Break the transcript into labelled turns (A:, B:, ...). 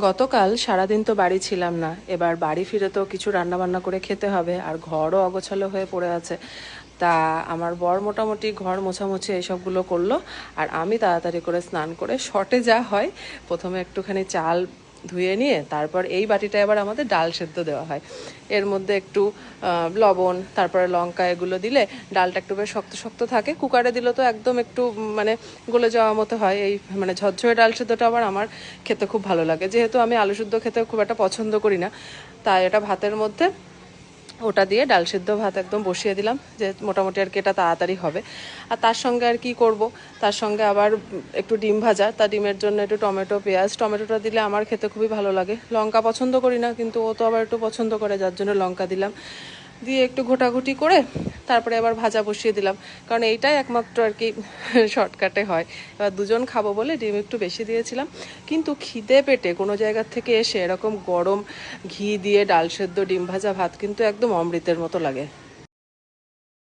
A: গতকাল সারাদিন তো বাড়ি ছিলাম না, এবার বাড়ি ফিরে তো কিছু রান্না বান্না করে খেতে হবে, আর ঘরও অগোছালো হয়ে পড়ে আছে। তা আমার বর মোটামুটি ঘর মোছামুছি এইসবগুলো করলো, আর আমি তাড়াতাড়ি করে স্নান করে শর্টে যা হয় প্রথমে একটুখানি চাল ধুয়ে নিয়ে তারপর এই বাটিটা এবার আমাদের ডাল সেদ্ধ দেওয়া হয়। এর মধ্যে একটু লবণ, তারপরে লঙ্কা এগুলো দিলে ডালটা একটু বেশ শক্ত শক্ত থাকে। কুকারে দিলে তো একদম একটু মানে গলে যাওয়া মতো হয়। এই মানে ঝরঝরে ডাল সেদ্ধটা আবার আমার খেতে খুব ভালো লাগে, যেহেতু আমি আলু সেদ্ধ খেতে খুব একটা পছন্দ করি না। তাই এটা ভাতের মধ্যে ওটা দিয়ে ডাল সিদ্ধ ভাত একদম বসিয়ে দিলাম, যে মোটামুটি আর কি এটা তাড়াতাড়ি হবে। আর তার সঙ্গে আর কি করব, তার সঙ্গে আবার একটু ডিম ভাজা। তা ডিমের জন্য একটু টমেটো পেঁয়াজ, টমেটোটা দিলে আমার খেতে খুবই ভালো লাগে। লঙ্কা পছন্দ করি না, কিন্তু ও তো আবার একটু পছন্দ করে, যার জন্য লঙ্কা দিলাম। দিয়ে একটু ঘোটাঘুটি করে তারপরে আবার ভাজা বসিয়ে দিলাম, কারণ এইটাই একমাত্র আর কি শর্টকাটে হয়। এবার দুজন খাবো বলে ডিম একটু বেশি দিয়েছিলাম। কিন্তু খিদে পেটে কোনো জায়গার থেকে এসে এরকম গরম ঘি দিয়ে ডাল সেদ্ধ ডিম ভাজা ভাত কিন্তু একদম অমৃতের মতো লাগে।